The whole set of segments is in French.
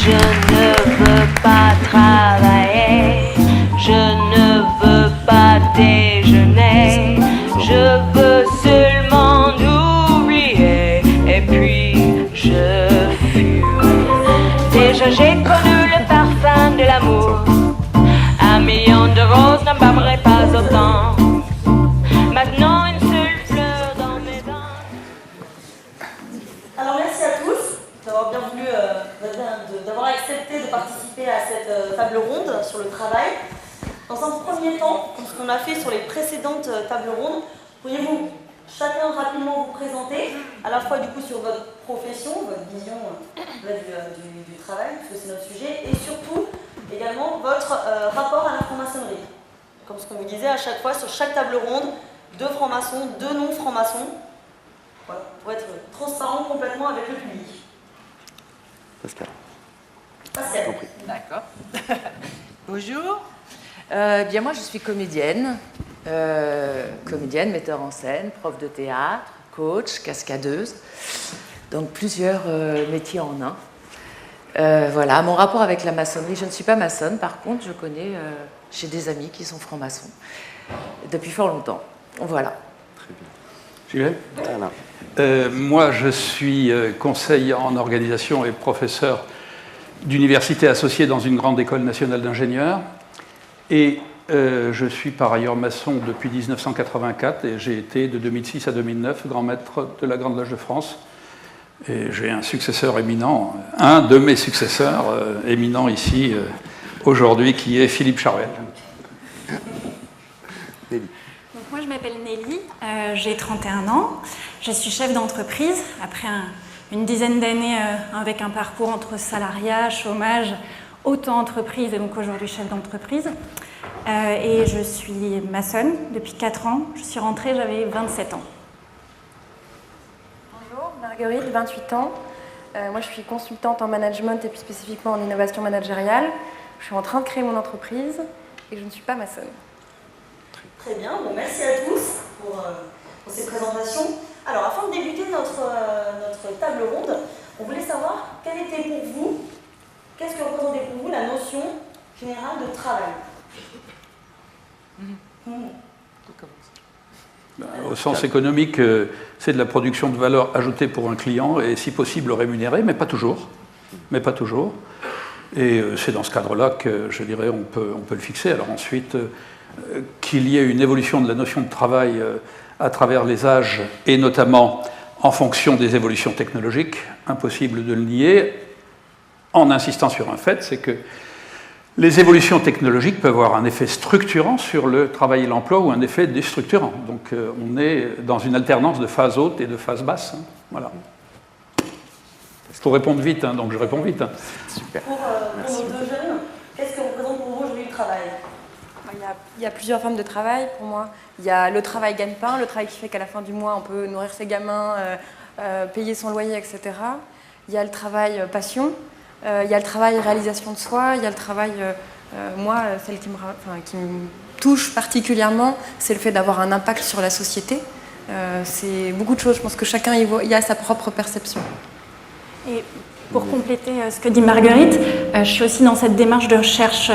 Je ne veux pas travailler, je ne veux pas déjeuner, je veux seulement oublier et puis je fume. Déjà j'ai connu le parfum de l'amour, 1 million de roses n'embâmerait pas autant. Maintenant une seule fleur dans mes dents. Alors merci à tous d'avoir bien voulu, d'avoir accepté de participer à cette table ronde sur le travail. Dans un premier temps, comme ce qu'on a fait sur les précédentes tables rondes, pourriez-vous chacun rapidement vous présenter, à la fois du coup sur votre profession, votre vision du travail, parce que c'est notre sujet, et surtout également votre rapport à la franc-maçonnerie. Comme ce qu'on vous disait à chaque fois, sur chaque table ronde, 2 francs-maçons, 2 non-francs-maçons, voilà, pour être transparent complètement avec le public. Pascal. Pascal. D'accord. Bonjour. Bien moi je suis comédienne, metteur en scène, prof de théâtre, coach, cascadeuse, donc plusieurs métiers en un. Voilà, mon rapport avec la maçonnerie, je ne suis pas maçonne, par contre je connais, j'ai des amis qui sont francs-maçons depuis fort longtemps. Voilà. Très bien. Julien ? Moi, je suis conseiller en organisation et professeur d'université associé dans une grande école nationale d'ingénieurs. Et je suis par ailleurs maçon depuis 1984 et j'ai été de 2006 à 2009 grand maître de la Grande Loge de France. Et j'ai un successeur éminent, un de mes successeurs éminents ici aujourd'hui, qui est Philippe Charuel. Nelly. Donc moi je m'appelle Nelly, j'ai 31 ans, je suis chef d'entreprise après une dizaine d'années avec un parcours entre salariat, chômage, auto-entreprise et donc aujourd'hui chef d'entreprise. Et je suis maçonne depuis 4 ans, je suis rentrée, j'avais 27 ans. Bonjour, Marguerite, 28 ans. Moi je suis consultante en management et plus spécifiquement en innovation managériale. Je suis en train de créer mon entreprise et je ne suis pas maçonne. Très bien, bon, merci à tous pour ces présentations. Alors, afin de débuter notre table ronde, on voulait savoir quelle était pour vous, qu'est-ce que représentait pour vous la notion générale de travail. Au sens économique, c'est de la production de valeur ajoutée pour un client et si possible rémunérée, mais pas toujours. Et c'est dans ce cadre-là que, je dirais, on peut le fixer. Alors ensuite, qu'il y ait une évolution de la notion de travail à travers les âges et notamment en fonction des évolutions technologiques, impossible de le nier, en insistant sur un fait, c'est que les évolutions technologiques peuvent avoir un effet structurant sur le travail et l'emploi ou un effet déstructurant. Donc on est dans une alternance de phase haute et de phase basse. Voilà. Il faut répondre vite, donc je réponds vite. Super. Pour nos 2 jeunes, qu'est-ce que représente pour vous aujourd'hui le travail ? Il y a plusieurs formes de travail pour moi. Il y a le travail gagne-pain, le travail qui fait qu'à la fin du mois on peut nourrir ses gamins, payer son loyer, etc. Il y a le travail passion, il y a le travail réalisation de soi, il y a le travail, moi, celle qui me touche particulièrement, c'est le fait d'avoir un impact sur la société. C'est beaucoup de choses, je pense que chacun y a sa propre perception. Et pour compléter ce que dit Marguerite, je suis aussi dans cette démarche de recherche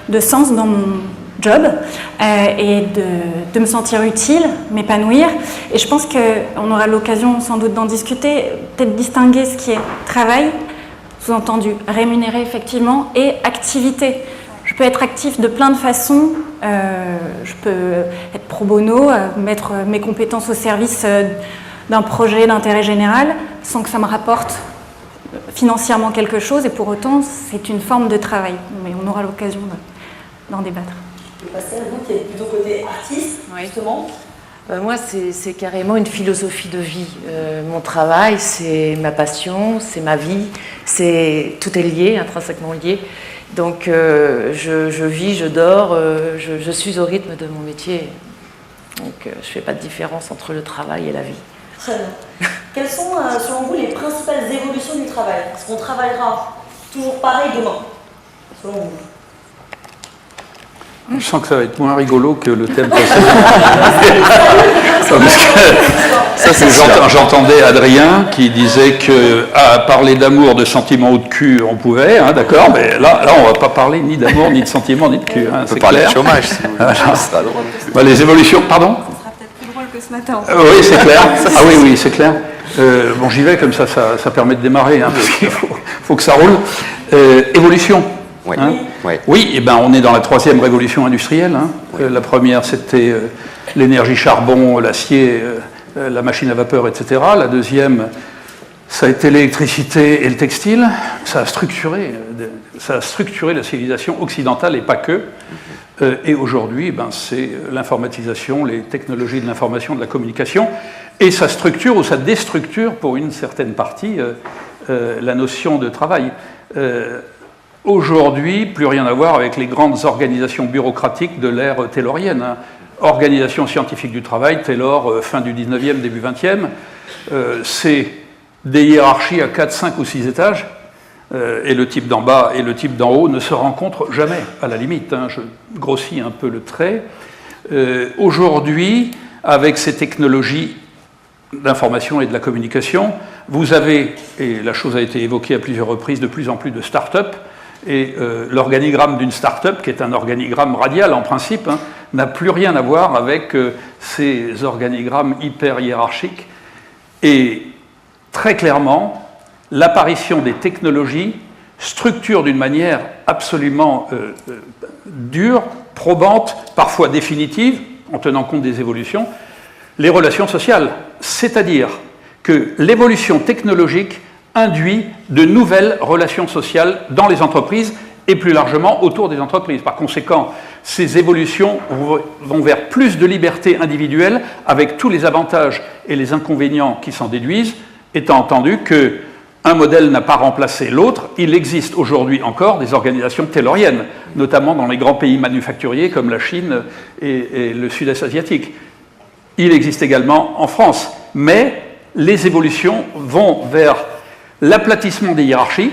de sens dans mon job et de me sentir utile, m'épanouir. Et je pense qu'on aura l'occasion sans doute d'en discuter, peut-être distinguer ce qui est travail, sous-entendu rémunéré effectivement, et activité. Je peux être actif de plein de façons, je peux être pro bono, mettre mes compétences au service d'un projet d'intérêt général sans que ça me rapporte financièrement quelque chose, et pour autant c'est une forme de travail. Mais on aura l'occasion d'en débattre. Et Pascal, vous qui êtes plutôt côté artiste, justement. Moi, c'est carrément une philosophie de vie. Mon travail, c'est ma passion, c'est ma vie, tout est lié, intrinsèquement lié. Donc, je vis, je dors, je suis au rythme de mon métier. Donc, je ne fais pas de différence entre le travail et la vie. Très bien. Quelles sont, selon vous, les principales évolutions du travail ? Est-ce qu'on travaillera toujours pareil demain, selon vous ? Je sens que ça va être moins rigolo que le thème précédent. J'entendais Adrien qui disait que parler d'amour, de sentiments ou de cul, on pouvait, hein, d'accord, mais là, on ne va pas parler ni d'amour, ni de sentiments, ni de cul. Hein, on peut parler de chômage, si vous voulez. Bah, les évolutions, pardon ? Ça sera peut-être plus drôle que ce matin. En fait. Oui, c'est clair. Oui, c'est clair. Bon, j'y vais, comme ça permet de démarrer, hein, parce qu'il faut que ça roule. Évolution. Oui. Hein. Oui. Oui, et ben on est dans la 3e révolution industrielle. Hein. Oui. La première, c'était l'énergie charbon, l'acier, la machine à vapeur, etc. La deuxième, ça a été l'électricité et le textile. Ça a structuré la civilisation occidentale et pas que. Et aujourd'hui, c'est l'informatisation, les technologies de l'information, de la communication. Et ça structure ou ça déstructure, pour une certaine partie, la notion de travail. Aujourd'hui, plus rien à voir avec les grandes organisations bureaucratiques de l'ère taylorienne. Hein. Organisation scientifique du travail, Taylor, fin du 19e, début 20e, c'est des hiérarchies à 4, 5 ou 6 étages, et le type d'en bas et le type d'en haut ne se rencontrent jamais, à la limite. Hein, je grossis un peu le trait. Aujourd'hui, avec ces technologies d'information et de la communication, vous avez, et la chose a été évoquée à plusieurs reprises, de plus en plus de start-up. Et l'organigramme d'une start-up, qui est un organigramme radial en principe, hein, n'a plus rien à voir avec ces organigrammes hyper hiérarchiques. Et très clairement, l'apparition des technologies structure d'une manière absolument dure, probante, parfois définitive, en tenant compte des évolutions, les relations sociales. C'est-à-dire que l'évolution technologique induit de nouvelles relations sociales dans les entreprises et plus largement autour des entreprises. Par conséquent, ces évolutions vont vers plus de liberté individuelle avec tous les avantages et les inconvénients qui s'en déduisent, étant entendu qu'un modèle n'a pas remplacé l'autre. Il existe aujourd'hui encore des organisations tayloriennes, notamment dans les grands pays manufacturiers comme la Chine et le sud-est asiatique. Il existe également en France, mais les évolutions vont vers l'aplatissement des hiérarchies.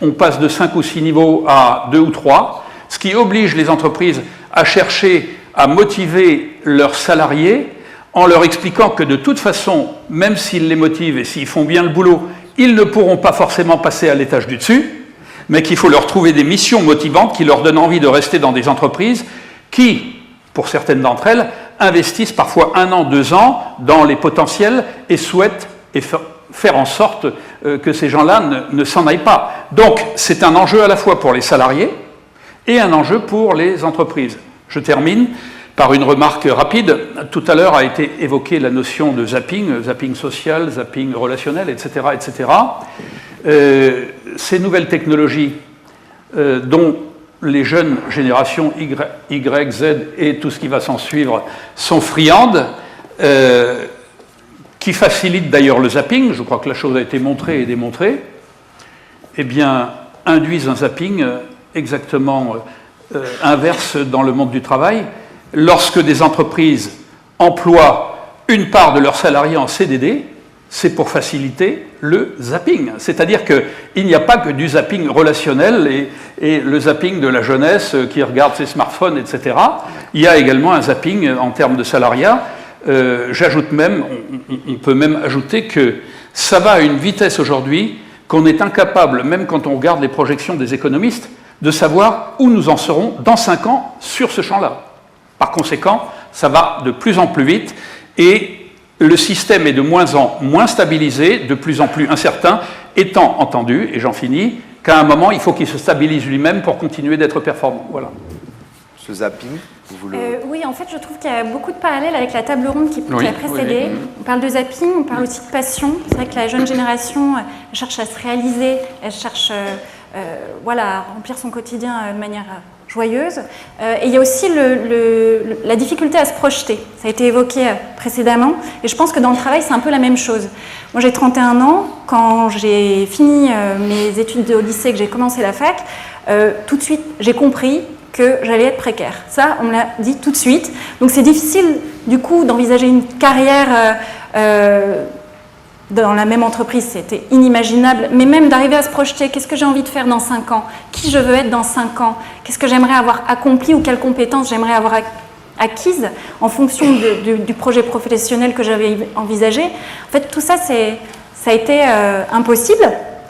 On passe de 5 ou 6 niveaux à 2 ou 3, ce qui oblige les entreprises à chercher à motiver leurs salariés en leur expliquant que de toute façon, même s'ils les motivent et s'ils font bien le boulot, ils ne pourront pas forcément passer à l'étage du dessus, mais qu'il faut leur trouver des missions motivantes qui leur donnent envie de rester dans des entreprises qui, pour certaines d'entre elles, investissent parfois 1 an, 2 ans dans les potentiels et souhaitent faire en sorte que ces gens-là ne s'en aillent pas. Donc, c'est un enjeu à la fois pour les salariés et un enjeu pour les entreprises. Je termine par une remarque rapide. Tout à l'heure a été évoquée la notion de zapping, zapping social, zapping relationnel, etc. etc. Ces nouvelles technologies dont les jeunes générations Y, Z et tout ce qui va s'en suivre sont friandes, qui facilite d'ailleurs le zapping, je crois que la chose a été montrée et démontrée, eh bien, induisent un zapping exactement inverse dans le monde du travail. Lorsque des entreprises emploient une part de leurs salariés en CDD, c'est pour faciliter le zapping. C'est-à-dire qu'il n'y a pas que du zapping relationnel et le zapping de la jeunesse qui regarde ses smartphones, etc. Il y a également un zapping en termes de salariat. J'ajoute même, on peut même ajouter que ça va à une vitesse aujourd'hui qu'on est incapable, même quand on regarde les projections des économistes, de savoir où nous en serons dans 5 ans sur ce champ-là. Par conséquent, ça va de plus en plus vite et le système est de moins en moins stabilisé, de plus en plus incertain, étant entendu, et j'en finis, qu'à un moment, il faut qu'il se stabilise lui-même pour continuer d'être performant. Voilà. Ce zapping, oui, en fait, je trouve qu'il y a beaucoup de parallèles avec la table ronde qui a précédé. Oui. On parle de zapping, on parle aussi de passion. C'est vrai que la jeune génération cherche à se réaliser, elle cherche à remplir son quotidien de manière joyeuse. Et il y a aussi la difficulté à se projeter. Ça a été évoqué précédemment. Et je pense que dans le travail, c'est un peu la même chose. Moi, j'ai 31 ans. Quand j'ai fini mes études au lycée, que j'ai commencé la fac, tout de suite, j'ai compris que j'allais être précaire. Ça, on me l'a dit tout de suite. Donc c'est difficile, du coup, d'envisager une carrière dans la même entreprise, c'était inimaginable, mais même d'arriver à se projeter, qu'est-ce que j'ai envie de faire dans 5 ans? Qui je veux être dans 5 ans? Qu'est-ce que j'aimerais avoir accompli ou quelles compétences j'aimerais avoir acquises en fonction du projet professionnel que j'avais envisagé? En fait, tout ça, ça a été impossible,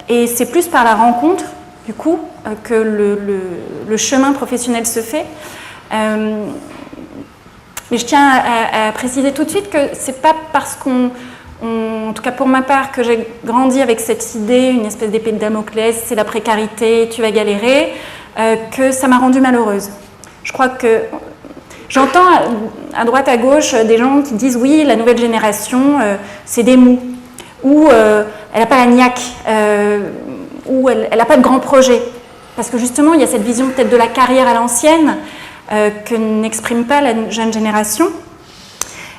et c'est plus par la rencontre, du coup, que le chemin professionnel se fait. Mais je tiens à préciser tout de suite que c'est pas parce en tout cas pour ma part, que j'ai grandi avec cette idée, une espèce d'épée de Damoclès, c'est la précarité, tu vas galérer, que ça m'a rendue malheureuse. Je crois que j'entends à droite, à gauche, des gens qui disent oui, la nouvelle génération, c'est des mous, ou elle n'a pas la niaque, ou elle n'a pas de grands projets. Parce que justement, il y a cette vision peut-être de la carrière à l'ancienne que n'exprime pas la jeune génération.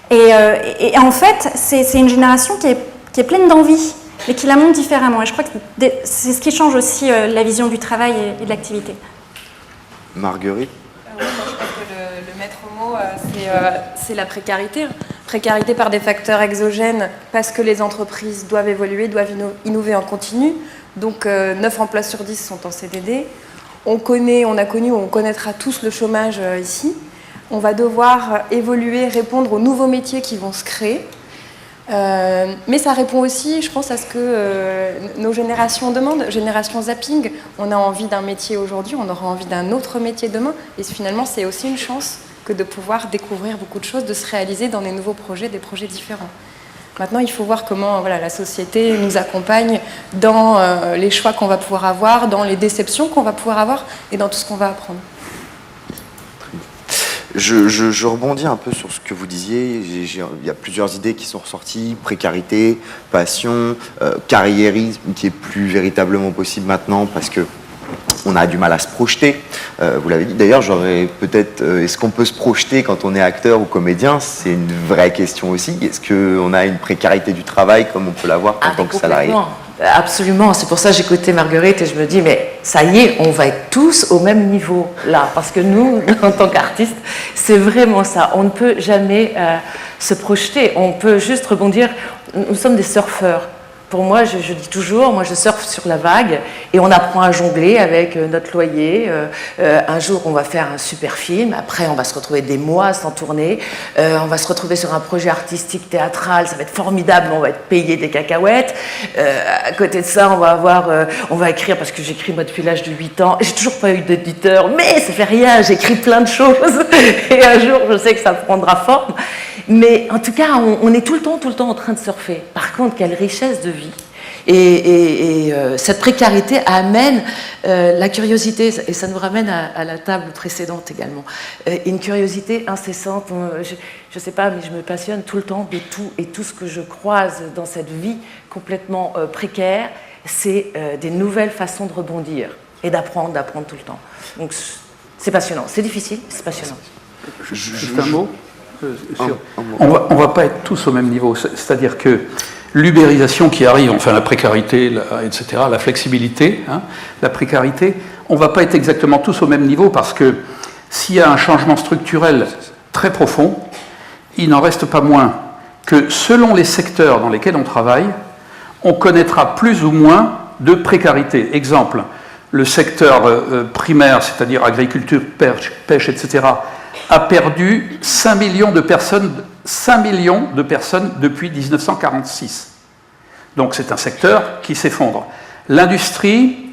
Et en fait, c'est une génération qui est pleine d'envie, mais qui la montre différemment. Et je crois que c'est ce qui change aussi la vision du travail et de l'activité. Marguerite? Oui, je pense que le maître mot, c'est la précarité. Précarité par des facteurs exogènes, parce que les entreprises doivent évoluer, doivent innover en continu. Donc 9 emplois sur 10 sont en CDD. On connaîtra tous le chômage ici. On va devoir évoluer, répondre aux nouveaux métiers qui vont se créer. Mais ça répond aussi, je pense, à ce que nos générations demandent. Génération zapping, on a envie d'un métier aujourd'hui, on aura envie d'un autre métier demain. Et finalement, c'est aussi une chance que de pouvoir découvrir beaucoup de choses, de se réaliser dans des nouveaux projets, des projets différents. Maintenant, il faut voir comment la société nous accompagne dans les choix qu'on va pouvoir avoir, dans les déceptions qu'on va pouvoir avoir et dans tout ce qu'on va apprendre. Je rebondis un peu sur ce que vous disiez. Il y a plusieurs idées qui sont ressorties. Précarité, passion, carriérisme qui est plus véritablement possible maintenant parce que on a du mal à se projeter. Vous l'avez dit. D'ailleurs, j'aurais peut-être... est-ce qu'on peut se projeter quand on est acteur ou comédien? C'est une vraie question aussi. Est-ce qu'on a une précarité du travail comme on peut l'avoir en tant que salarié? Absolument. C'est pour ça que j'ai écouté Marguerite et je me dis, mais ça y est, on va être tous au même niveau là. Parce que nous, en tant qu'artistes, c'est vraiment ça. On ne peut jamais se projeter. On peut juste rebondir. Nous sommes des surfeurs. Pour moi, je dis toujours, moi je surfe sur la vague et on apprend à jongler avec notre loyer. Un jour, on va faire un super film. Après, on va se retrouver des mois sans tourner. On va se retrouver sur un projet artistique théâtral. Ça va être formidable. On va être payé des cacahuètes. À côté de ça, on va écrire parce que j'écris moi depuis l'âge de 8 ans. J'ai toujours pas eu d'éditeur, mais ça fait rien. J'écris plein de choses et un jour, je sais que ça prendra forme. Mais en tout cas, on est tout le temps en train de surfer. Par contre, quelle richesse de vie. Et cette précarité amène la curiosité, et ça nous ramène à la table précédente également. Une curiosité incessante. Je ne sais pas, mais je me passionne tout le temps de tout. Et tout ce que je croise dans cette vie complètement précaire, c'est des nouvelles façons de rebondir et d'apprendre tout le temps. Donc c'est passionnant. C'est difficile, c'est passionnant. Juste un mot. On ne va pas être tous au même niveau. C'est-à-dire que l'ubérisation qui arrive, enfin la précarité, etc., la flexibilité, la précarité, on ne va pas être exactement tous au même niveau parce que s'il y a un changement structurel très profond, il n'en reste pas moins que selon les secteurs dans lesquels on travaille, on connaîtra plus ou moins de précarité. Exemple, le secteur primaire, c'est-à-dire agriculture, pêche, etc., a perdu 5 millions de personnes depuis 1946. Donc c'est un secteur qui s'effondre. L'industrie,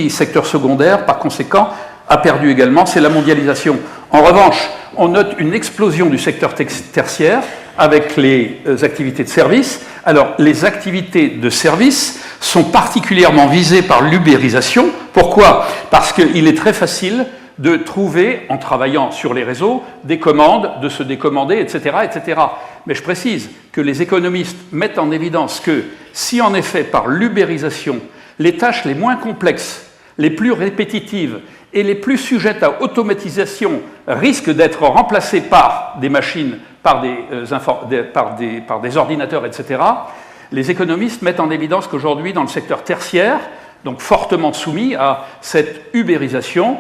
secteur secondaire, par conséquent, a perdu également, c'est la mondialisation. En revanche, on note une explosion du secteur tertiaire avec les activités de service. Alors, les activités de service sont particulièrement visées par l'ubérisation. Pourquoi? Parce qu'il est très facile de trouver, en travaillant sur les réseaux, des commandes, de se décommander, etc., etc. Mais je précise que les économistes mettent en évidence que si en effet, par l'ubérisation, les tâches les moins complexes, les plus répétitives et les plus sujettes à automatisation risquent d'être remplacées par des machines, par des ordinateurs, etc., les économistes mettent en évidence qu'aujourd'hui, dans le secteur tertiaire, donc fortement soumis à cette ubérisation,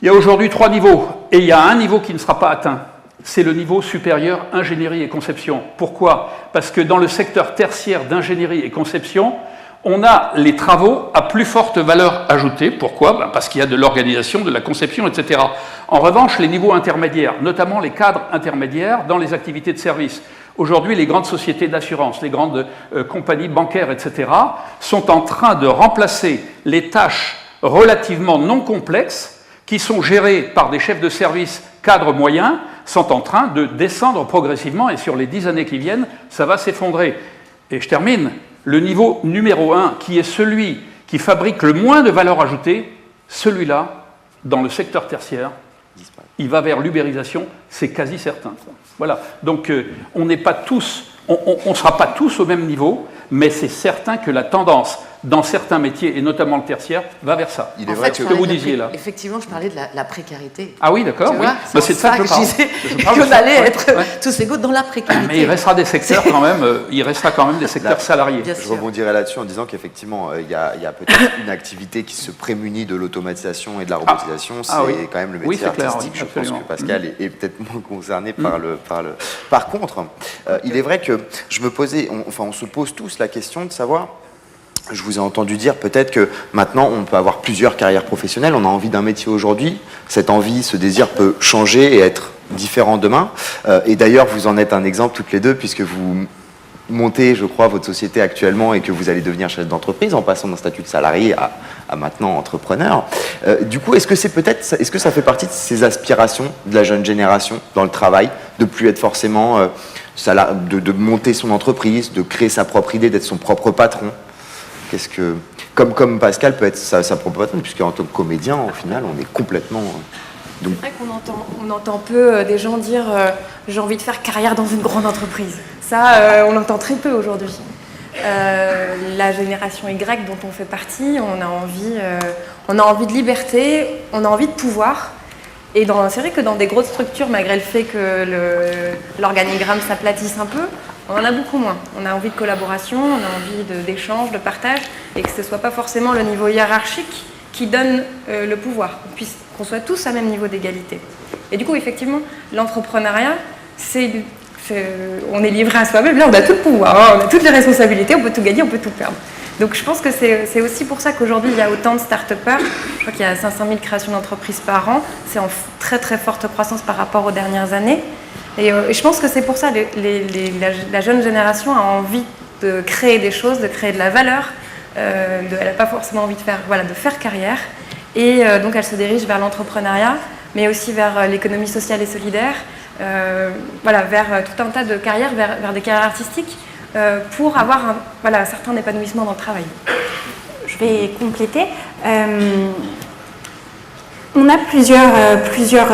il y a aujourd'hui 3 niveaux, et il y a un niveau qui ne sera pas atteint. c'est le niveau supérieur ingénierie et conception. Pourquoi? Parce que dans le secteur tertiaire d'ingénierie et conception, on a les travaux à plus forte valeur ajoutée. Pourquoi? Parce qu'il y a de l'organisation, de la conception, etc. En revanche, les niveaux intermédiaires, notamment les cadres intermédiaires dans les activités de service. Aujourd'hui, les grandes sociétés d'assurance, les grandes compagnies bancaires, etc., sont en train de remplacer les tâches relativement non complexes qui sont gérées par des chefs de service cadres moyens, sont en train de descendre progressivement et sur les 10 années qui viennent, ça va s'effondrer. Et je termine. Le niveau numéro 1, qui est celui qui fabrique le moins de valeur ajoutée, celui-là, dans le secteur tertiaire, il va vers l'ubérisation, c'est quasi certain. Voilà. Donc on n'est pas tous, on ne sera pas tous au même niveau, mais c'est certain que la tendance dans certains métiers, et notamment le tertiaire, va vers ça. Il est vrai que vous disiez là. Effectivement, je parlais de la précarité. Ah oui, d'accord. Oui. C'est de ça que je parle. Qu'on allait être tous égaux dans la précarité. Mais il restera des secteurs quand même, il restera quand même des secteurs salariés. Je rebondirai là-dessus en disant qu'effectivement, il y a peut-être une activité qui se prémunit de l'automatisation et de la robotisation, c'est quand même le métier artistique. Je pense que Pascal est peut-être moins concerné par le... Par contre, il est vrai que je me posais, on se pose tous la question de savoir... Je vous ai entendu dire peut-être que maintenant on peut avoir plusieurs carrières professionnelles, on a envie d'un métier aujourd'hui, cette envie, ce désir peut changer et être différent demain. Et d'ailleurs vous en êtes un exemple toutes les deux puisque vous montez, je crois, votre société actuellement et que vous allez devenir chef d'entreprise en passant d'un statut de salarié à maintenant entrepreneur. Du coup, est-ce que ça fait partie de ces aspirations de la jeune génération dans le travail, de plus être forcément de monter son entreprise, de créer sa propre idée, d'être son propre patron? Qu'est-ce que, comme Pascal peut être sa propre patronne, puisqu'en tant que comédien, au final, on est complètement... C'est vrai qu'on entend peu des gens dire j'ai envie de faire carrière dans une grande entreprise. Ça, on l'entend très peu aujourd'hui. La génération Y dont on fait partie, on a envie de liberté, on a envie de pouvoir. Et c'est vrai que dans des grosses structures, malgré le fait que l'organigramme s'aplatisse un peu, on en a beaucoup moins. On a envie de collaboration, on a envie d'échange, de partage, et que ce ne soit pas forcément le niveau hiérarchique qui donne le pouvoir, qu'on soit tous à même niveau d'égalité. Et du coup, effectivement, l'entrepreneuriat, on est livré à soi-même, là on a tout le pouvoir, hein, on a toutes les responsabilités, on peut tout gagner, on peut tout perdre. Donc je pense que c'est aussi pour ça qu'aujourd'hui il y a autant de start-upers. Je crois qu'il y a 500 000 créations d'entreprises par an, c'est en très très forte croissance par rapport aux dernières années. Et je pense que c'est pour ça que la jeune génération a envie de créer des choses, de créer de la valeur. Elle n'a pas forcément envie de faire carrière. Et donc elle se dirige vers l'entrepreneuriat, mais aussi vers l'économie sociale et solidaire, vers tout un tas de carrières, vers des carrières artistiques, pour avoir un certain épanouissement dans le travail. Je vais compléter. On a plusieurs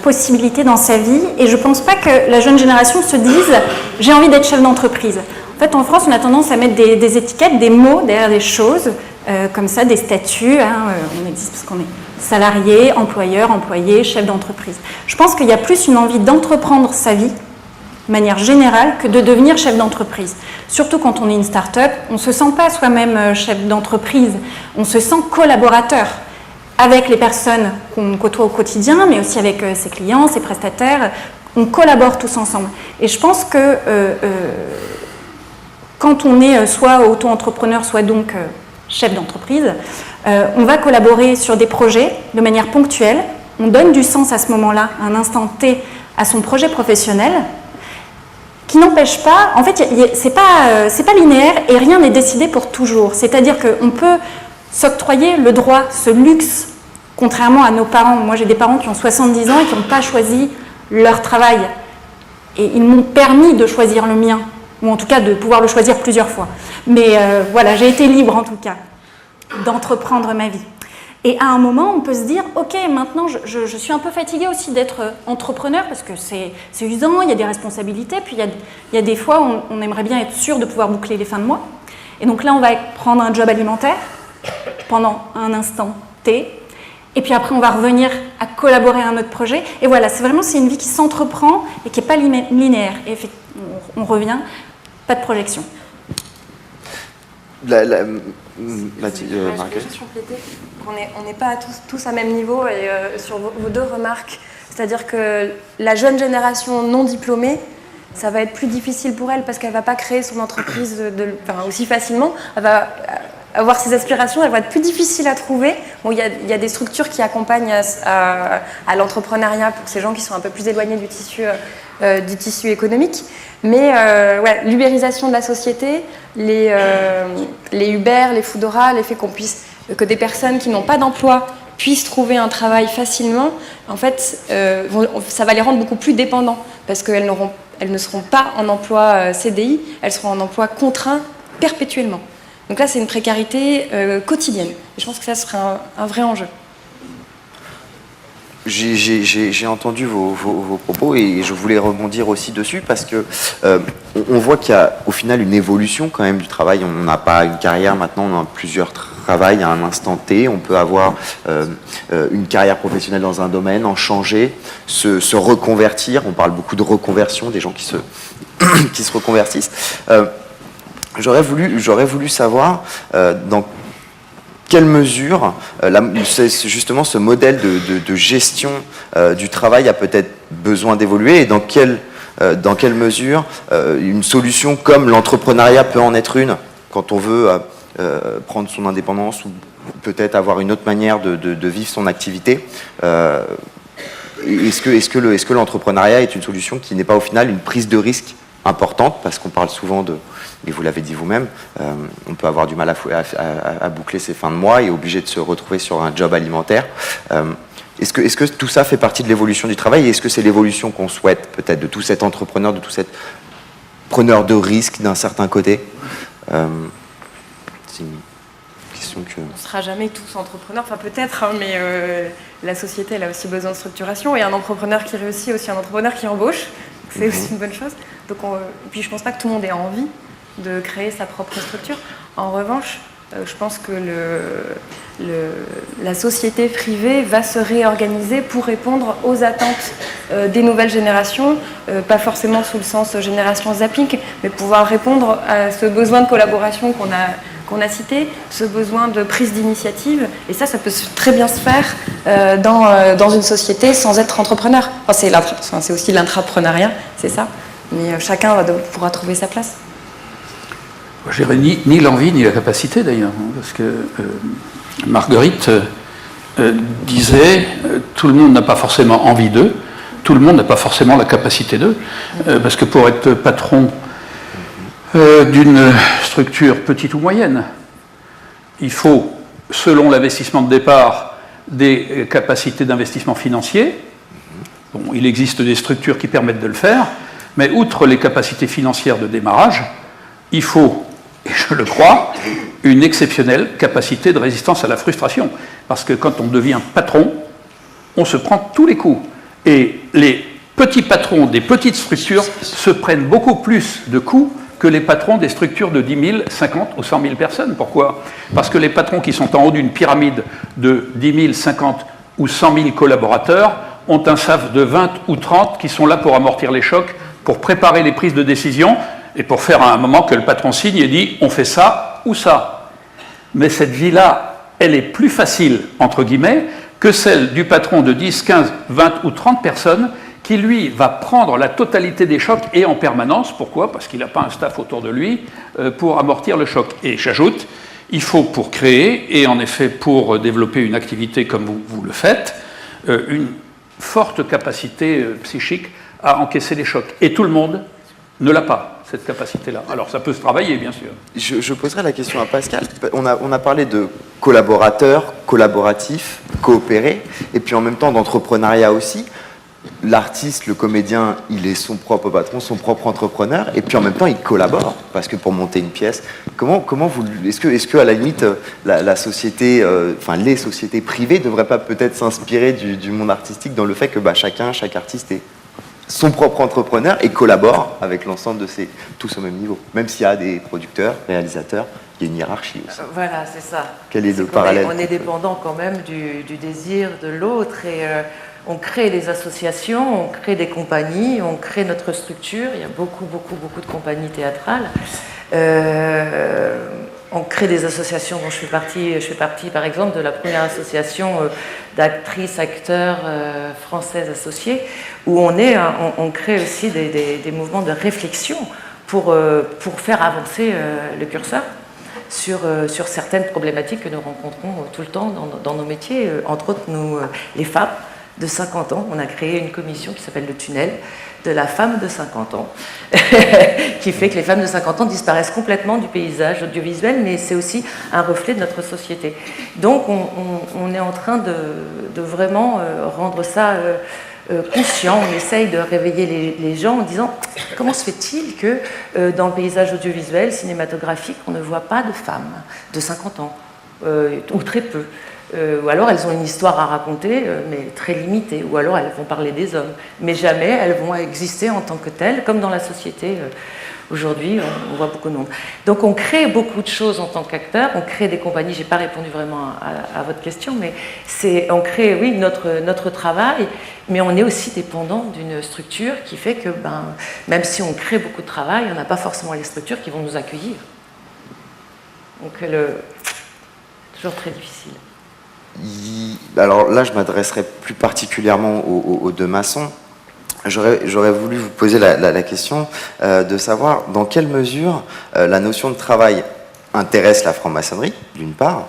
possibilités dans sa vie et je ne pense pas que la jeune génération se dise « j'ai envie d'être chef d'entreprise ». En fait, en France, on a tendance à mettre des étiquettes, des mots derrière des choses, comme ça, des statuts. On existe parce qu'on est salarié, employeur, employé, chef d'entreprise. Je pense qu'il y a plus une envie d'entreprendre sa vie, de manière générale, que de devenir chef d'entreprise. Surtout quand on est une start-up, on ne se sent pas soi-même chef d'entreprise, on se sent collaborateur avec les personnes qu'on côtoie au quotidien, mais aussi avec ses clients, ses prestataires. On collabore tous ensemble. Et je pense que quand on est soit auto-entrepreneur, soit donc chef d'entreprise, on va collaborer sur des projets de manière ponctuelle. On donne du sens à ce moment-là, à un instant T, à son projet professionnel, qui n'empêche pas, en fait, c'est pas linéaire et rien n'est décidé pour toujours. C'est-à-dire qu'on peut s'octroyer le droit, ce luxe, contrairement à nos parents. Moi, j'ai des parents qui ont 70 ans et qui n'ont pas choisi leur travail. Et ils m'ont permis de choisir le mien, ou en tout cas de pouvoir le choisir plusieurs fois. Mais j'ai été libre en tout cas d'entreprendre ma vie. Et à un moment, on peut se dire, ok, maintenant je suis un peu fatiguée aussi d'être entrepreneur parce que c'est usant, il y a des responsabilités, puis il y a des fois où on aimerait bien être sûr de pouvoir boucler les fins de mois. Et donc là, on va prendre un job alimentaire pendant un instant T, et puis après on va revenir à collaborer à un autre projet. Et voilà, c'est une vie qui s'entreprend et qui n'est pas linéaire. Et on revient, pas de projection. Marguerite, on n'est pas tous à même niveau et sur vos deux remarques C'est-à-dire que la jeune génération non diplômée, ça va être plus difficile pour elle parce qu'elle ne va pas créer son entreprise aussi facilement. Elle va avoir ses aspirations, elle va être plus difficile à trouver. Bon, il y a des structures qui accompagnent à l'entrepreneuriat pour ces gens qui sont un peu plus éloignés du tissu économique. Mais l'ubérisation de la société, les Uber, les Foodora, le fait que des personnes qui n'ont pas d'emploi puissent trouver un travail facilement, en fait, ça va les rendre beaucoup plus dépendants parce qu'elles ne seront pas en emploi CDI, elles seront en emploi contraint perpétuellement. Donc là, c'est une précarité quotidienne. Et je pense que ça serait un vrai enjeu. J'ai entendu vos propos et je voulais rebondir aussi dessus parce que on voit qu'il y a au final une évolution quand même du travail. On n'a pas une carrière maintenant, on a plusieurs travails à un instant T. On peut avoir une carrière professionnelle dans un domaine, en changer, se reconvertir. On parle beaucoup de reconversion, des gens qui se reconvertissent. J'aurais voulu savoir dans quelle mesure justement ce modèle de gestion du travail a peut-être besoin d'évoluer et dans quelle mesure une solution comme l'entrepreneuriat peut en être une quand on veut prendre son indépendance ou peut-être avoir une autre manière de vivre son activité. Est-ce que l'entrepreneuriat est une solution qui n'est pas au final une prise de risque importante, parce qu'on parle souvent et vous l'avez dit vous-même, on peut avoir du mal à boucler ses fins de mois et obligé de se retrouver sur un job alimentaire. Est-ce que tout ça fait partie de l'évolution du travail et est-ce que c'est l'évolution qu'on souhaite peut-être de tout cet entrepreneur, de tout cet preneur de risque d'un certain côté? C'est une question que... On ne sera jamais tous entrepreneurs, enfin peut-être, mais la société elle a aussi besoin de structuration et un entrepreneur qui réussit aussi un entrepreneur qui embauche, c'est aussi une bonne chose. Donc puis je ne pense pas que tout le monde ait envie de créer sa propre structure. En revanche, je pense que la société privée va se réorganiser pour répondre aux attentes des nouvelles générations, pas forcément sous le sens génération zapping, mais pouvoir répondre à ce besoin de collaboration qu'on a cité, ce besoin de prise d'initiative. Et ça peut très bien se faire dans une société sans être entrepreneur. Enfin, c'est aussi l'intrapreneuriat, c'est ça. Mais chacun pourra trouver sa place. Je dirais ni l'envie ni la capacité d'ailleurs, parce que Marguerite disait tout le monde n'a pas forcément envie d'eux, tout le monde n'a pas forcément la capacité d'eux, parce que pour être patron d'une structure petite ou moyenne, il faut, selon l'investissement de départ, des capacités d'investissement financier. Bon, il existe des structures qui permettent de le faire, mais outre les capacités financières de démarrage, il faut, et je le crois, une exceptionnelle capacité de résistance à la frustration. Parce que quand on devient patron, on se prend tous les coups. Et les petits patrons des petites structures se prennent beaucoup plus de coups que les patrons des structures de 10 000, 50 ou 100 000 personnes. Pourquoi? Parce que les patrons qui sont en haut d'une pyramide de 10 000, 50 ou 100 000 collaborateurs ont un staff de 20 ou 30 qui sont là pour amortir les chocs, pour préparer les prises de décision et pour faire à un moment que le patron signe et dit on fait ça ou ça. Mais cette vie-là, elle est plus facile, entre guillemets, que celle du patron de 10, 15, 20 ou 30 personnes qui, lui, va prendre la totalité des chocs et en permanence. Pourquoi? Parce qu'il n'a pas un staff autour de lui pour amortir le choc. Et j'ajoute, il faut pour créer, et en effet pour développer une activité comme vous le faites, une forte capacité psychique à encaisser les chocs. Et tout le monde ne l'a pas, cette capacité-là. Alors ça peut se travailler, bien sûr. Je poserai la question à Pascal. On a parlé de collaborateurs, collaboratifs, coopérer, et puis en même temps d'entrepreneuriat aussi. L'artiste, le comédien, il est son propre patron, son propre entrepreneur, et puis en même temps il collabore, parce que pour monter une pièce, est-ce que à la limite la société, les sociétés privées ne devraient pas peut-être s'inspirer du monde artistique dans le fait que chaque artiste est son propre entrepreneur et collabore avec l'ensemble de tous au même niveau, même s'il y a des producteurs, réalisateurs, il y a une hiérarchie aussi. Voilà, c'est ça. Quel est le parallèle? On est dépendant quand même du désir de l'autre et on crée des associations, on crée des compagnies, on crée notre structure. Il y a beaucoup de compagnies théâtrales. on crée des associations dont je fais partie par exemple de la première association d'actrices, acteurs françaises associées, où on crée aussi des mouvements de réflexion pour faire avancer le curseur sur certaines problématiques que nous rencontrons tout le temps dans nos métiers. Entre autres, nous, les femmes de 50 ans, on a créé une commission qui s'appelle le Tunnel de la femme de 50 ans, qui fait que les femmes de 50 ans disparaissent complètement du paysage audiovisuel, mais c'est aussi un reflet de notre société. Donc on est en train de vraiment rendre ça conscient, on essaye de réveiller les gens en disant comment se fait-il que dans le paysage audiovisuel, cinématographique, on ne voit pas de femmes de 50 ans, ou très peu. Ou alors elles ont une histoire à raconter, mais très limitée, ou alors elles vont parler des hommes, mais jamais elles vont exister en tant que telles, comme dans la société. Aujourd'hui, on voit beaucoup de monde. Donc on crée beaucoup de choses en tant qu'acteur, on crée des compagnies, je n'ai pas répondu vraiment à votre question, mais on crée, oui, notre travail, mais on est aussi dépendant d'une structure qui fait que, même si on crée beaucoup de travail, on n'a pas forcément les structures qui vont nous accueillir. Donc, toujours très difficile. Alors là, je m'adresserai plus particulièrement aux deux maçons. J'aurais voulu vous poser la question de savoir dans quelle mesure la notion de travail intéresse la franc-maçonnerie, d'une part,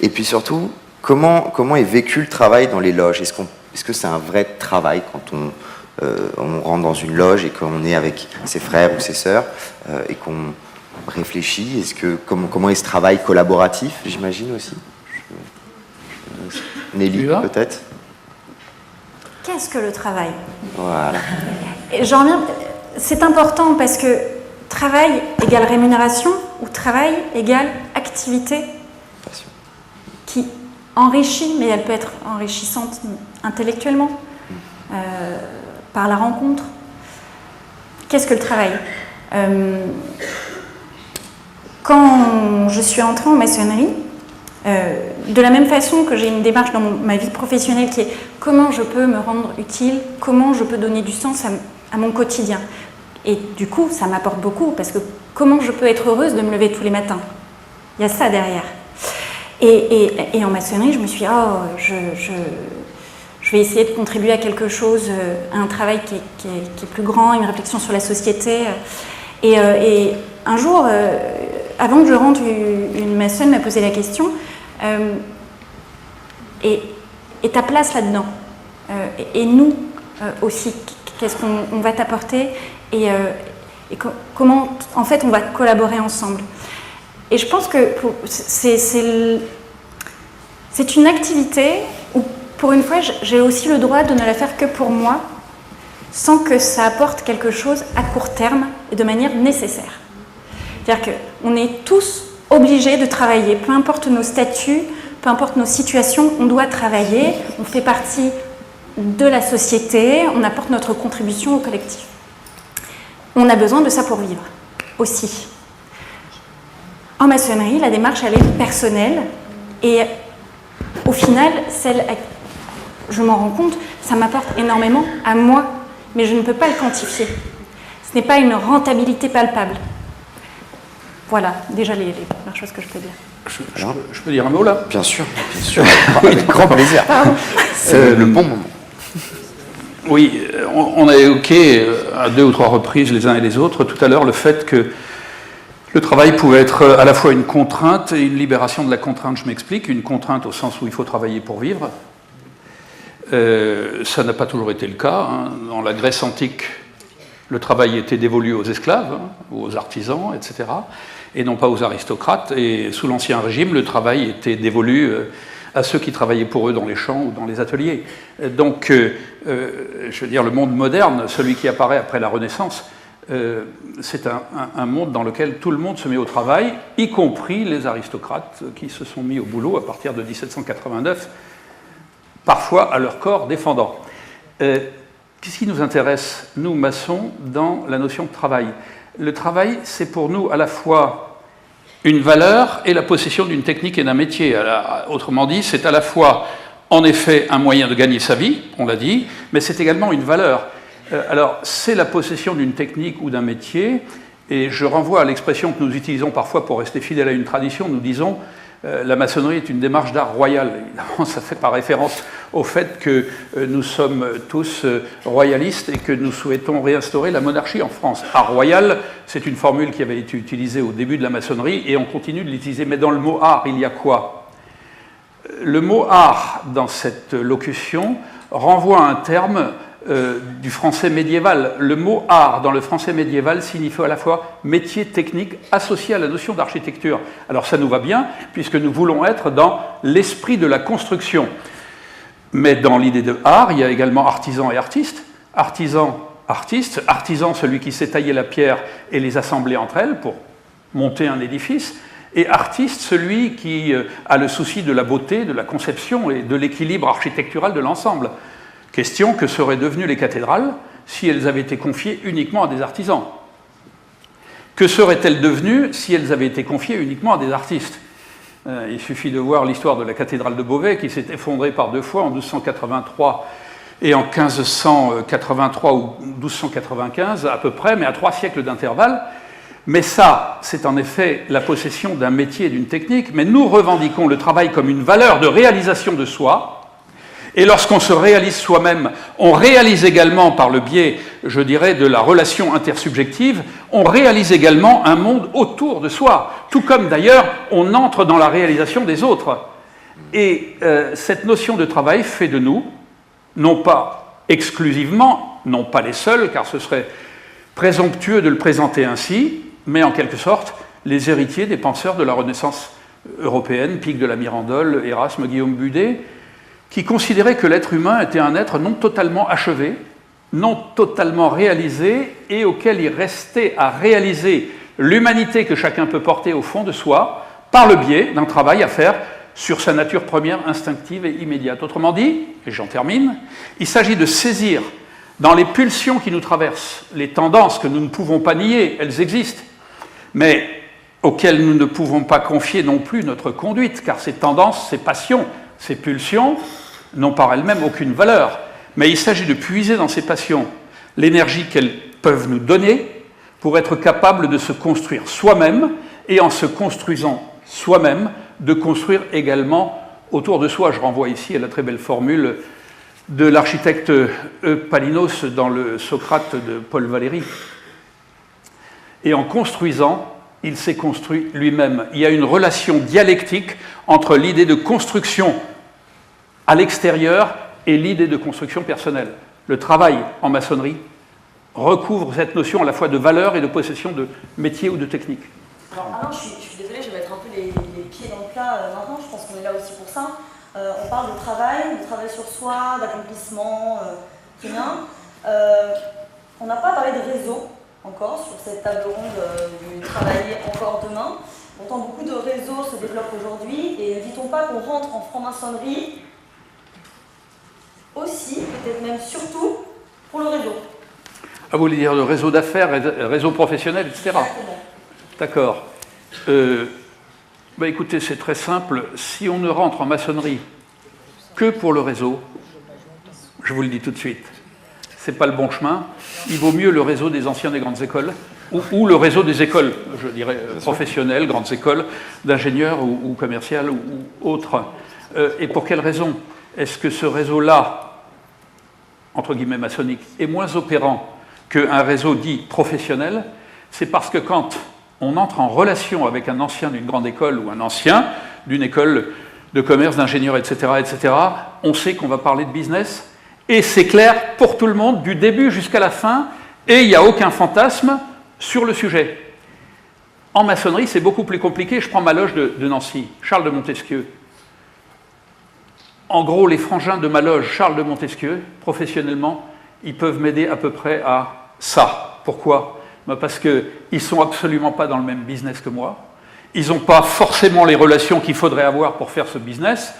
et puis surtout, comment est vécu le travail dans les loges. Est-ce que c'est un vrai travail quand on rentre dans une loge et qu'on est avec ses frères ou ses sœurs et qu'on réfléchit? Comment est ce travail collaboratif, j'imagine aussi? Nelly, peut-être? Qu'est-ce que le travail? Voilà. J'en reviens, c'est important parce que travail égale rémunération ou travail égale activité qui enrichit, mais elle peut être enrichissante intellectuellement, par la rencontre. Qu'est-ce que le travail? Quand je suis entrée en maçonnerie, de la même façon que j'ai une démarche dans ma vie professionnelle qui est comment je peux me rendre utile, comment je peux donner du sens à mon quotidien. Et du coup, ça m'apporte beaucoup parce que comment je peux être heureuse de me lever tous les matins? Il y a ça derrière. Et en maçonnerie, je me suis dit, je vais essayer de contribuer à quelque chose, à un travail qui est plus grand, une réflexion sur la société. Et un jour, avant que je rentre, une maçonne m'a posé la question, et ta place là-dedans, et nous aussi, qu'est-ce qu'on va t'apporter, et comment, en fait, on va collaborer ensemble. Et je pense que c'est une activité où, pour une fois, j'ai aussi le droit de ne la faire que pour moi, sans que ça apporte quelque chose à court terme et de manière nécessaire. C'est-à-dire qu'on est tous obligés de travailler, peu importe nos statuts, peu importe nos situations, on doit travailler, on fait partie de la société, on apporte notre contribution au collectif. On a besoin de ça pour vivre, aussi. En maçonnerie, la démarche, elle est personnelle, et au final, je m'en rends compte, ça m'apporte énormément à moi, mais je ne peux pas le quantifier. Ce n'est pas une rentabilité palpable. Voilà, déjà les premières choses que je peux dire. Je peux dire un mot là? Bien sûr, avec grand plaisir. C'est le bon moment. Oui, on a évoqué à 2 ou 3 reprises les uns et les autres tout à l'heure le fait que le travail pouvait être à la fois une contrainte et une libération de la contrainte. Je m'explique, une contrainte au sens où il faut travailler pour vivre. Ça n'a pas toujours été le cas. Dans la Grèce antique, le travail était dévolu aux esclaves, aux artisans, etc., et non pas aux aristocrates. Et sous l'Ancien Régime, le travail était dévolu à ceux qui travaillaient pour eux dans les champs ou dans les ateliers. Donc, je veux dire, le monde moderne, celui qui apparaît après la Renaissance, c'est un monde dans lequel tout le monde se met au travail, y compris les aristocrates qui se sont mis au boulot à partir de 1789, parfois à leur corps défendant. Qu'est-ce qui nous intéresse, nous, maçons, dans la notion de travail? Le travail, c'est pour nous à la fois une valeur et la possession d'une technique et d'un métier. Autrement dit, c'est à la fois, en effet, un moyen de gagner sa vie, on l'a dit, mais c'est également une valeur. Alors, c'est la possession d'une technique ou d'un métier Et je renvoie à l'expression que nous utilisons parfois pour rester fidèles à une tradition. Nous disons la maçonnerie est une démarche d'art royal. Évidemment, ça fait par référence au fait que nous sommes tous royalistes et que nous souhaitons réinstaurer la monarchie en France. Art royal, c'est une formule qui avait été utilisée au début de la maçonnerie et on continue de l'utiliser. Mais dans le mot art, il y a quoi? Le mot art, dans cette locution, renvoie à un terme du français médiéval. Le mot art dans le français médiéval signifie à la fois métier technique associé à la notion d'architecture. Alors ça nous va bien, puisque nous voulons être dans l'esprit de la construction. Mais dans l'idée de art, il y a également artisan et artiste. Artisan, artiste. Artisan, celui qui sait tailler la pierre et les assembler entre elles pour monter un édifice. Et artiste, celui qui a le souci de la beauté, de la conception et de l'équilibre architectural de l'ensemble. Question, que seraient devenues les cathédrales si elles avaient été confiées uniquement à des artisans? Que seraient-elles devenues si elles avaient été confiées uniquement à des artistes? Il suffit de voir l'histoire de la cathédrale de Beauvais qui s'est effondrée par 2 fois en 1283 et en 1583 ou 1295 à peu près, mais à 3 siècles d'intervalle. Mais ça, c'est en effet la possession d'un métier et d'une technique, mais nous revendiquons le travail comme une valeur de réalisation de soi. Et lorsqu'on se réalise soi-même, on réalise également, par le biais, je dirais, de la relation intersubjective, on réalise également un monde autour de soi, tout comme d'ailleurs on entre dans la réalisation des autres. Et cette notion de travail fait de nous, non pas exclusivement, non pas les seuls, car ce serait présomptueux de le présenter ainsi, mais en quelque sorte les héritiers des penseurs de la Renaissance européenne, Pic de la Mirandole, Erasme, Guillaume Budet, qui considérait que l'être humain était un être non totalement achevé, non totalement réalisé, et auquel il restait à réaliser l'humanité que chacun peut porter au fond de soi, par le biais d'un travail à faire sur sa nature première, instinctive et immédiate. Autrement dit, et j'en termine, il s'agit de saisir dans les pulsions qui nous traversent, les tendances que nous ne pouvons pas nier, elles existent, mais auxquelles nous ne pouvons pas confier non plus notre conduite, car ces tendances, ces passions, ces pulsions n'ont par elles-mêmes aucune valeur, mais il s'agit de puiser dans ces passions l'énergie qu'elles peuvent nous donner pour être capables de se construire soi-même et en se construisant soi-même, de construire également autour de soi. Je renvoie ici à la très belle formule de l'architecte Palinos dans le Socrate de Paul Valéry. Et en construisant, il s'est construit lui-même. Il y a une relation dialectique entre l'idée de construction à l'extérieur et l'idée de construction personnelle. Le travail en maçonnerie recouvre cette notion à la fois de valeur et de possession de métier ou de technique. Alors, Alain, je suis désolée, je vais mettre un peu les pieds dans le plat maintenant, je pense qu'on est là aussi pour ça. On parle de travail sur soi, d'accomplissement, très bien. On n'a pas parlé de réseau encore sur cette table ronde du travailler encore demain. Pourtant, beaucoup de réseaux se développent aujourd'hui, et ne dit-on pas qu'on rentre en franc-maçonnerie aussi, peut-être même surtout, pour le réseau? Ah, vous voulez dire le réseau d'affaires, réseau professionnel, etc. Exactement. D'accord. Écoutez, c'est très simple. Si on ne rentre en maçonnerie que pour le réseau, je vous le dis tout de suite, c'est pas le bon chemin. Il vaut mieux le réseau des anciens des grandes écoles, ou le réseau des écoles, je dirais, professionnelles, grandes écoles, d'ingénieurs ou commerciales ou autres. Et pour quelle raison? Est-ce que ce réseau-là, entre guillemets maçonnique, est moins opérant qu'un réseau dit professionnel? C'est parce que quand on entre en relation avec un ancien d'une grande école ou un ancien d'une école de commerce, d'ingénieur, etc., on sait qu'on va parler de business, et c'est clair pour tout le monde, du début jusqu'à la fin, et il n'y a aucun fantasme sur le sujet. En maçonnerie, c'est beaucoup plus compliqué. Je prends ma loge de Nancy, Charles de Montesquieu. En gros, les frangins de ma loge, Charles de Montesquieu, professionnellement, ils peuvent m'aider à peu près à ça. Pourquoi? Parce qu'ils ne sont absolument pas dans le même business que moi. Ils n'ont pas forcément les relations qu'il faudrait avoir pour faire ce business.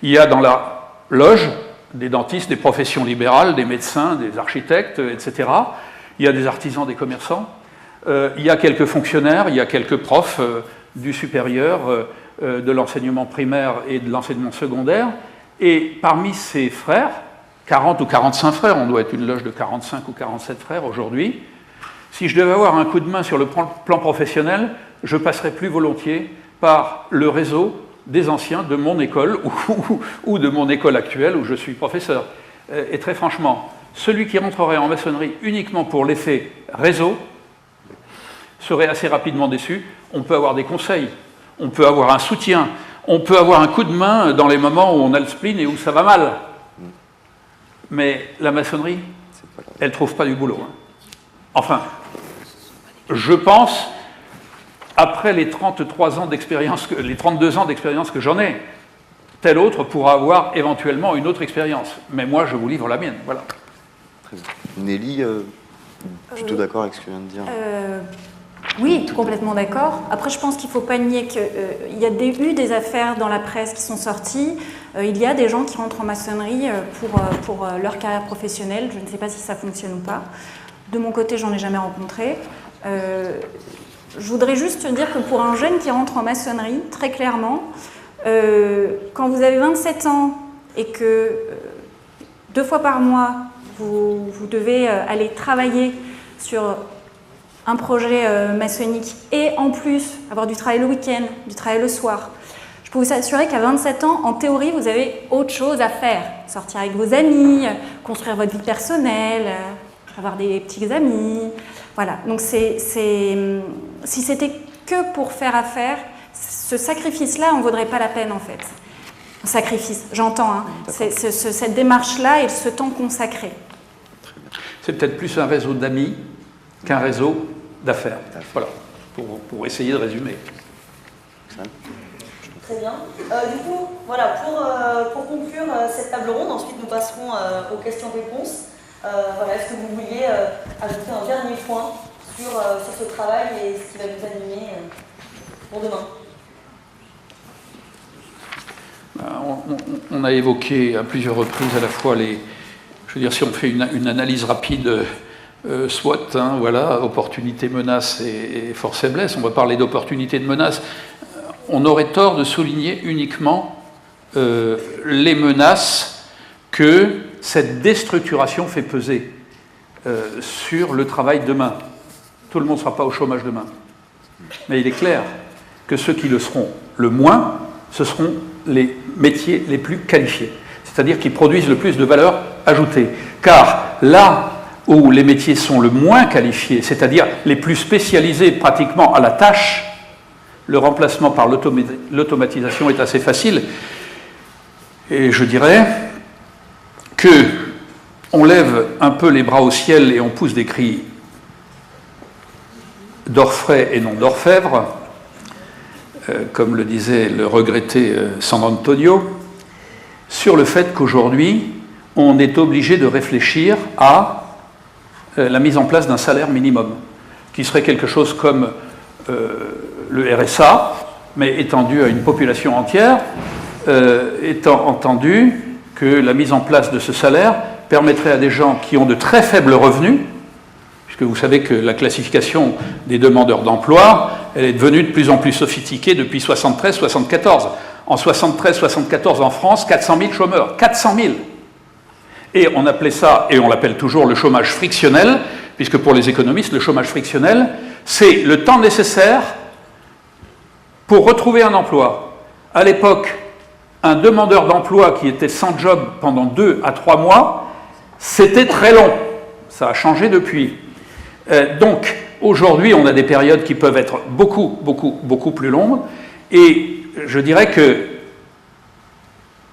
Il y a dans la loge des dentistes, des professions libérales, des médecins, des architectes, etc. Il y a des artisans, des commerçants. Il y a quelques fonctionnaires, il y a quelques profs du supérieur, de l'enseignement primaire et de l'enseignement secondaire. Et parmi ces frères, 40 ou 45 frères, on doit être une loge de 45 ou 47 frères aujourd'hui, Si je devais avoir un coup de main sur le plan professionnel, je passerais plus volontiers par le réseau des anciens de mon école ou de mon école actuelle où je suis professeur. Et très franchement, celui qui rentrerait en maçonnerie uniquement pour l'effet réseau serait assez rapidement déçu. On peut avoir des conseils, on peut avoir un soutien, on peut avoir un coup de main dans les moments où on a le spleen et où ça va mal. Mais la maçonnerie, elle ne trouve pas du boulot. Enfin, je pense, après les 33 ans d'expérience, les 32 ans d'expérience que j'en ai, tel autre pourra avoir éventuellement une autre expérience. Mais moi, je vous livre la mienne. Voilà. Très bien. Nelly, plutôt d'accord avec ce que vient de dire. Oui, complètement d'accord. Après, je pense qu'il ne faut pas nier qu'il y a eu des affaires dans la presse qui sont sorties. Il y a des gens qui rentrent en maçonnerie pour leur carrière professionnelle. Je ne sais pas si ça fonctionne ou pas. De mon côté, j'en ai jamais rencontré. Je voudrais juste dire que pour un jeune qui rentre en maçonnerie, très clairement, quand vous avez 27 ans et que 2 fois par mois, vous devez aller travailler sur un projet maçonnique et en plus avoir du travail le week-end, du travail le soir, je peux vous assurer qu'à 27 ans, en théorie, vous avez autre chose à faire. Sortir avec vos amis, construire votre vie personnelle, avoir des petits amis. Voilà, donc si c'était que pour faire affaire, ce sacrifice-là, on ne vaudrait pas la peine en fait. Un sacrifice, j'entends, hein. Cette démarche-là et ce temps consacré. C'est peut-être plus un réseau d'amis qu'un réseau d'affaires. Voilà, pour essayer de résumer. Très bien. Du coup, voilà, pour conclure cette table ronde, ensuite nous passerons aux questions-réponses. Voilà, est-ce que vous vouliez ajouter un dernier point sur ce travail et ce qui va nous animer pour demain? On a évoqué à plusieurs reprises à la fois je veux dire, si on fait une analyse rapide SWOT, hein, voilà, opportunité, menace et force faiblesse, on va parler d'opportunité, de menace. On aurait tort de souligner uniquement les menaces que cette déstructuration fait peser sur le travail demain. Tout le monde ne sera pas au chômage demain. Mais il est clair que ceux qui le seront le moins, ce seront les métiers les plus qualifiés, c'est-à-dire qui produisent le plus de valeur ajoutée. Car là où les métiers sont le moins qualifiés, c'est-à-dire les plus spécialisés pratiquement à la tâche, le remplacement par l'automatisation est assez facile. Et je dirais qu'on lève un peu les bras au ciel et on pousse des cris d'orfraie et non d'orfèvre, comme le disait le regretté San Antonio, sur le fait qu'aujourd'hui, on est obligé de réfléchir à la mise en place d'un salaire minimum, qui serait quelque chose comme le RSA, mais étendu à une population entière, étant entendu que la mise en place de ce salaire permettrait à des gens qui ont de très faibles revenus, puisque vous savez que la classification des demandeurs d'emploi, elle est devenue de plus en plus sophistiquée depuis 73-74. En 73-74 en France, 400 000 chômeurs. 400 000. Et on appelait ça, et on l'appelle toujours le chômage frictionnel, puisque pour les économistes, le chômage frictionnel, c'est le temps nécessaire pour retrouver un emploi. À l'époque, un demandeur d'emploi qui était sans job pendant 2 à 3 mois, c'était très long. Ça a changé depuis. Donc, aujourd'hui, on a des périodes qui peuvent être beaucoup plus longues. Et je dirais que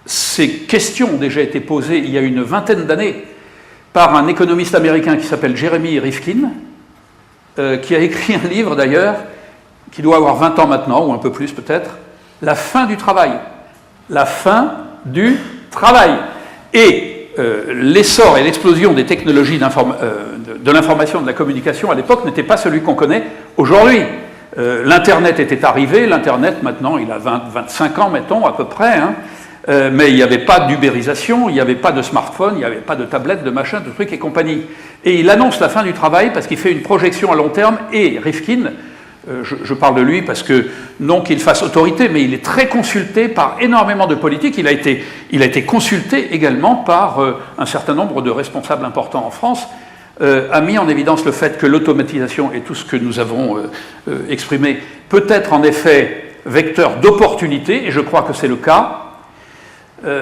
ces questions ont déjà été posées il y a une vingtaine d'années par un économiste américain qui s'appelle Jeremy Rifkin, qui a écrit un livre d'ailleurs, qui doit avoir 20 ans maintenant, ou un peu plus peut-être, « La fin du travail ». La fin du travail. Et l'essor et l'explosion des technologies de l'information et de la communication à l'époque n'était pas celui qu'on connaît aujourd'hui. L'Internet était arrivé, l'Internet maintenant il a 25 ans mettons à peu près, hein, mais il n'y avait pas d'ubérisation, il n'y avait pas de smartphone, il n'y avait pas de tablette, de machin, de trucs et compagnie. Et il annonce la fin du travail parce qu'il fait une projection à long terme, et Rifkin, je parle de lui parce que, non qu'il fasse autorité, mais il est très consulté par énormément de politiques. Il a été consulté également par un certain nombre de responsables importants en France. a mis en évidence le fait que l'automatisation et tout ce que nous avons exprimé peut être en effet vecteur d'opportunité, et je crois que c'est le cas,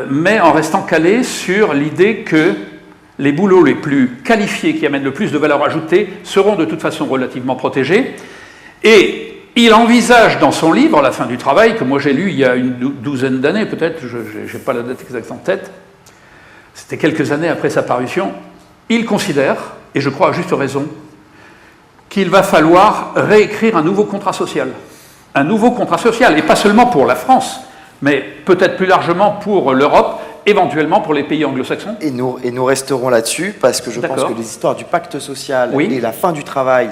mais en restant calé sur l'idée que les boulots les plus qualifiés, qui amènent le plus de valeur ajoutée, seront de toute façon relativement protégés. Et il envisage dans son livre, La fin du travail, que moi j'ai lu il y a une douzaine d'années peut-être, je n'ai pas la date exacte en tête, c'était quelques années après sa parution, il considère, et je crois à juste raison, qu'il va falloir réécrire un nouveau contrat social. Un nouveau contrat social, et pas seulement pour la France, mais peut-être plus largement pour l'Europe, éventuellement pour les pays anglo-saxons. Et nous resterons là-dessus, parce que je pense que les histoires du pacte social et la fin du travail,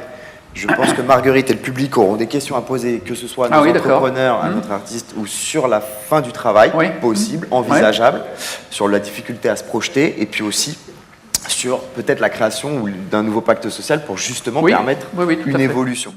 je pense que Marguerite et le public auront des questions à poser, que ce soit à nos entrepreneurs, à notre artiste, ou sur la fin du travail, possible, envisageable, sur la difficulté à se projeter, et puis aussi sur peut-être la création d'un nouveau pacte social pour justement permettre une évolution.